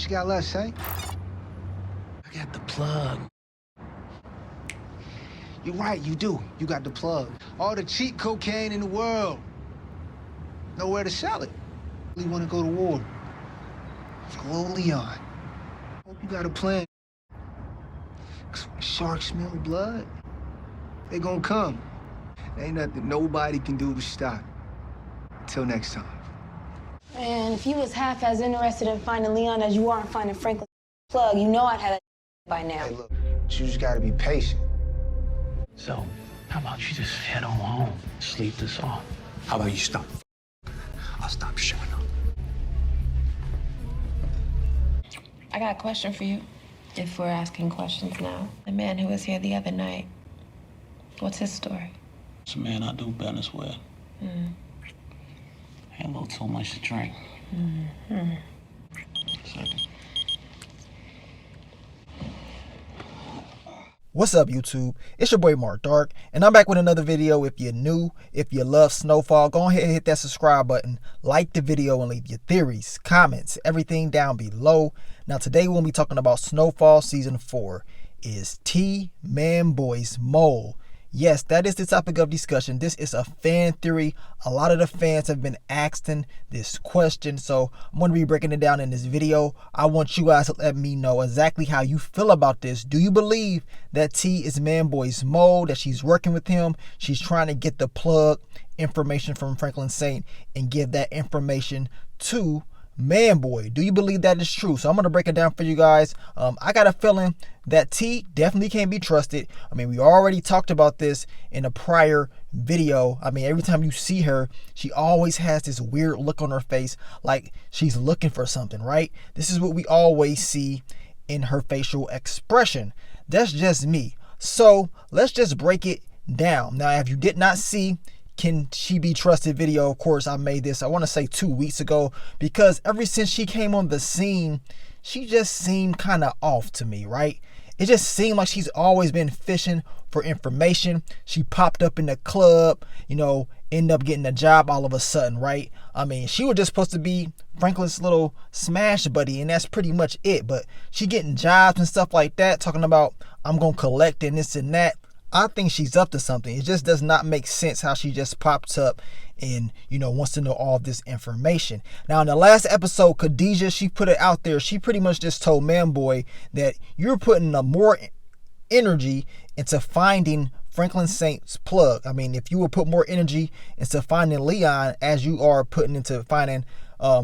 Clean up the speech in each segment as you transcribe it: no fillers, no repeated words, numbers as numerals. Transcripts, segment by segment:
you got left, say? I got the plug. You're right, you do. You got the plug. All the cheap cocaine in the world. Nowhere to sell it. You want to go to war. Go Leon. Hope you got a plan. 'Cause when sharks smell blood, they gonna come. Ain't nothing nobody can do to stop it. Until next time. Man, if you was half as interested in finding Leon as you are in finding Franklin's plug, you know I'd have that by now. Hey, look, you just gotta be patient. So, how about you just head on home, sleep this off? How about you stop? I'll stop showing up. I got a question for you, if we're asking questions now. The man who was here the other night, what's his story? It's a man I do business with. Had a little too much to drink. Second. What's up, YouTube? It's your boy Mark Dark, and I'm back with another video. If you're new, if you love Snowfall, go ahead and hit that subscribe button, like the video, and leave your theories, comments, everything down below. Now, today we'll be talking about Snowfall Season 4. Is T Manboy's mole? Yes, that is the topic of discussion. This is a fan theory. A lot of the fans have been asking this question, so I'm going to be breaking it down in this video. I want you guys to let me know exactly how you feel about this. Do you believe that T is Manboy's mole, that she's working with him? She's trying to get the plug information from Franklin Saint and give that information to Manboy. Do you believe that is true? So I'm going to break it down for you guys. I got a feeling that T definitely can't be trusted. I mean, we already talked about this in a prior video. I mean, every time you see her, she always has this weird look on her face, like she's looking for something, right? This is what we always see in her facial expression. That's just me. So let's just break it down. Now, if you did not see Can She Be Trusted video, of course, I made this, I want to say 2 weeks ago, because ever since she came on the scene, she just seemed kind of off to me, right? It just seemed like she's always been fishing for information. She popped up in the club, you know, end up getting a job all of a sudden, right? I mean, she was just supposed to be Franklin's little smash buddy, and that's pretty much it. But she getting jobs and stuff like that, talking about, I'm going to collect and this and that. I think she's up to something. It just does not make sense how she just pops up and, you know, wants to know all this information. Now, in the last episode, Khadijah, she put it out there. She pretty much just told Manboy that you're putting more energy into finding Franklin Saint's plug. I mean, if you would put more energy into finding Leon as you are putting into finding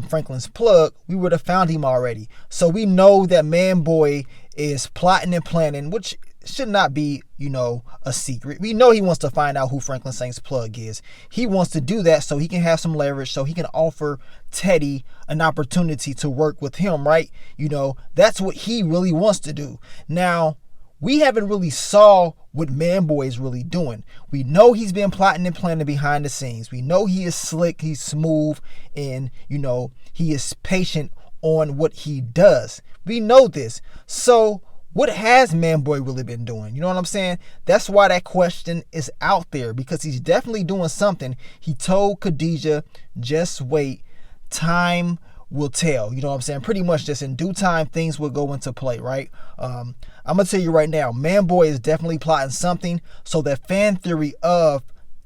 Franklin's plug, we would have found him already. So we know that Manboy is plotting and planning, which should not be, you know, a secret. We know he wants to find out who Franklin Saint's plug is. He wants to do that so he can have some leverage, so he can offer Teddy an opportunity to work with him, right? You know, that's what he really wants to do. Now, we haven't really saw what Manboy is really doing. We know he's been plotting and planning behind the scenes. We know he is slick, he's smooth, and, you know, he is patient on what he does. We know this. So what has Manboy really been doing? You know what I'm saying? That's why that question is out there, because he's definitely doing something. He told Khadijah, just wait, time will tell. You know what I'm saying? Pretty much just in due time, things will go into play, right? I'm going to tell you right now, Manboy is definitely plotting something. So that fan theory of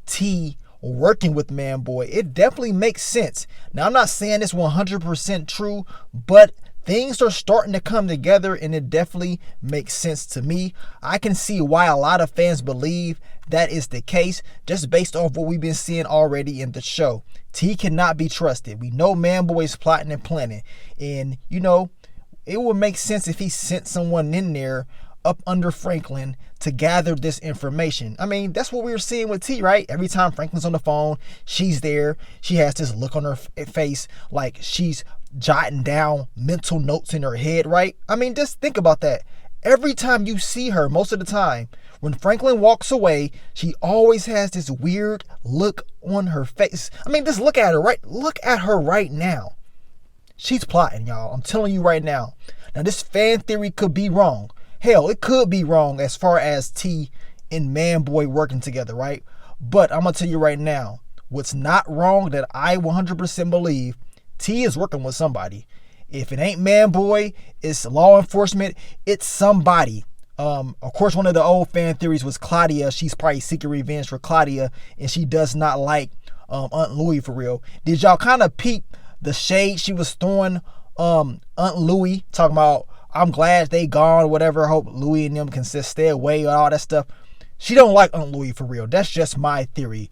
T working with Manboy, it definitely makes sense. Now, I'm not saying it's 100% true, but things are starting to come together, and it definitely makes sense to me. I can see why a lot of fans believe that is the case, just based off what we've been seeing already in the show. T cannot be trusted. We know Manboy's plotting and planning, and, you know, it would make sense if he sent someone in there up under Franklin to gather this information. I mean, that's what we were seeing with T, right? Every time Franklin's on the phone, she's there. She has this look on her face like she's jotting down mental notes in her head, right? I mean, just think about that. Every time you see her, most of the time, when Franklin walks away, she always has this weird look on her face. I mean, just look at her, right? Look at her right now. She's plotting, y'all. I'm telling you right now. Now, this fan theory could be wrong. Hell, it could be wrong as far as T and Manboy working together, right? But I'm going to tell you right now, what's not wrong that I 100% believe, T is working with somebody. If it ain't Manboy, it's law enforcement, it's somebody. Of course, one of the old fan theories was Claudia. She's probably seeking revenge for Claudia, and she does not like Aunt Louie for real. Did y'all kind of peep the shade she was throwing Aunt Louie, talking about, I'm glad they gone or whatever, I hope Louie and them can stay away, all that stuff. She don't like Aunt Louie for real. That's just my theory.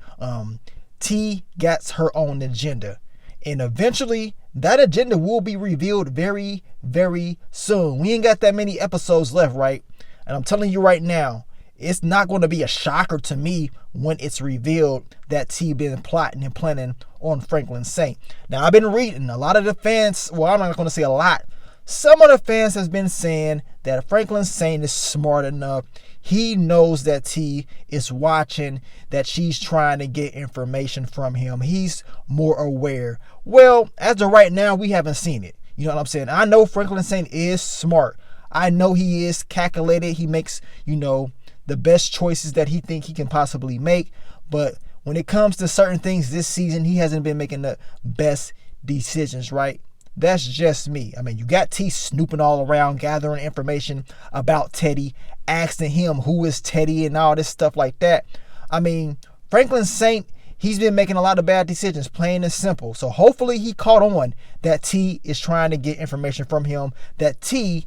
T gets her own agenda, and eventually that agenda will be revealed very, very soon. We ain't got that many episodes left, right? And I'm telling you right now, it's not going to be a shocker to me when it's revealed that T been plotting and planning on Franklin Saint. Now, I've been reading a lot of the fans, well, I'm not going to say a lot. Some of the fans has been saying that Franklin Saint is smart enough. He knows that T is watching, that she's trying to get information from him. He's more aware. Well, as of right now, we haven't seen it. You know what I'm saying? I know Franklin Saint is smart. I know he is calculated. He makes, the best choices that he think he can possibly make. But when it comes to certain things this season, he hasn't been making the best decisions, right? That's just me. I mean, you got T snooping all around, gathering information about Teddy, asking him who is Teddy and all this stuff like that. I mean, Franklin Saint, he's been making a lot of bad decisions, plain and simple. So hopefully he caught on that T is trying to get information from him, that T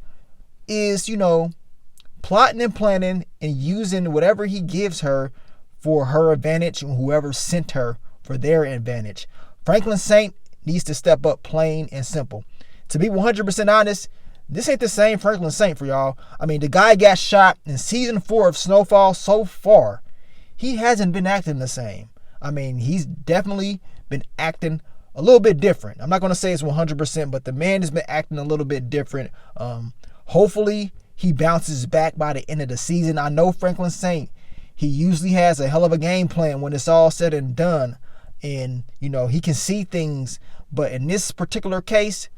is, plotting and planning and using whatever he gives her for her advantage and whoever sent her for their advantage. Franklin Saint needs to step up, plain and simple. To be 100% honest, this ain't the same Franklin Saint for y'all. I mean, the guy got shot in season 4 of Snowfall. So far, he hasn't been acting the same. I mean, he's definitely been acting a little bit different. I'm not going to say it's 100%, but the man has been acting a little bit different. Hopefully, he bounces back by the end of the season. I know Franklin Saint, he usually has a hell of a game plan when it's all said and done. And, he can see things. But in this particular case,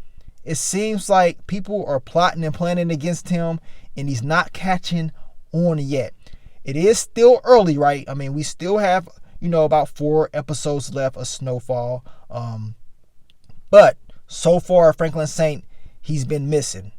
it seems like people are plotting and planning against him, and he's not catching on yet. It is still early, right? I mean, we still have, about 4 episodes left of Snowfall. But so far, Franklin Saint, he's been missing.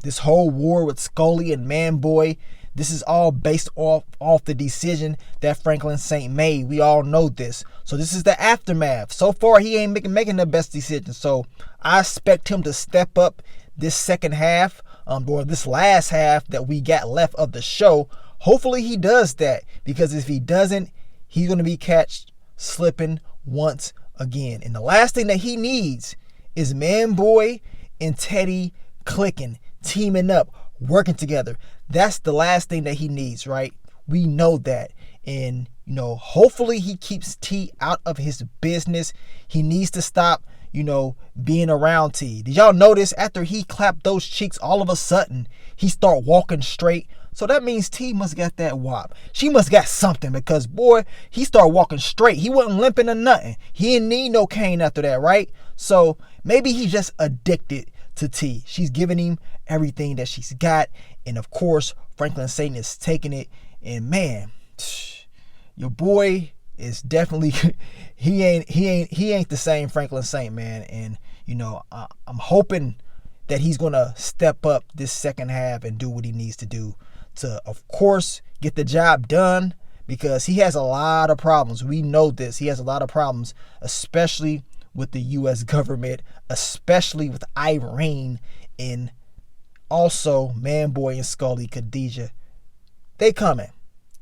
This whole war with Scully and Manboy, this is all based off the decision that Franklin Saint made. We all know this. So this is the aftermath. So far, he ain't making the best decision. So I expect him to step up this second half, or this last half that we got left of the show. Hopefully he does that, because if he doesn't, he's going to be catched slipping once again. And the last thing that he needs is Manboy and Teddy clicking, teaming up, working together. That's the last thing that he needs, right? We know that. And, hopefully he keeps T out of his business. He needs to stop, being around T. Did y'all notice after he clapped those cheeks, all of a sudden he start walking straight? So that means T must got that wop. She must got something, because boy, he started walking straight. He wasn't limping or nothing. He didn't need no cane after that, right? So maybe he's just addicted to T. She's giving him everything that she's got, and of course Franklin Saint is taking it. And man, your boy is definitely he ain't the same Franklin Saint, man. And I'm hoping that he's gonna step up this second half and do what he needs to do to, of course, get the job done, because he has a lot of problems. We know this. He has a lot of problems, especially with the U.S. government, especially with Irene, and also Manboy and Scully, Khadijah. They coming.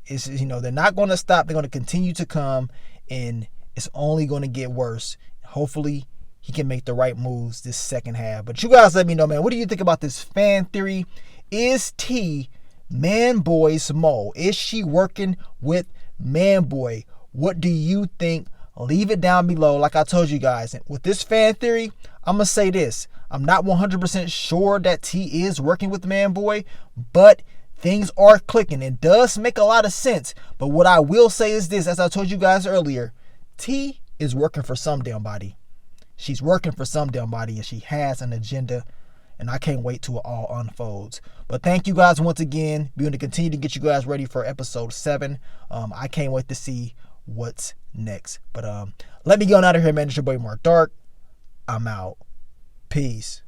It's, they're not going to stop. They're going to continue to come, and it's only going to get worse. Hopefully he can make the right moves this second half. But you guys let me know, man. What do you think about this fan theory? Is T Manboy's mole? Is she working with Manboy? What do you think? Leave it down below. Like I told you guys, with this fan theory, I'm going to say this. I'm not 100% sure that T is working with Manboy, but things are clicking. It does make a lot of sense. But what I will say is this, as I told you guys earlier, T is working for some damn body. She's working for some damn body, and she has an agenda, and I can't wait till it all unfolds. But thank you guys once again. We're going to continue to get you guys ready for episode 7. I can't wait to see what's next. But let me get on out of here, man. It's your boy Mark Dark. I'm out. Peace.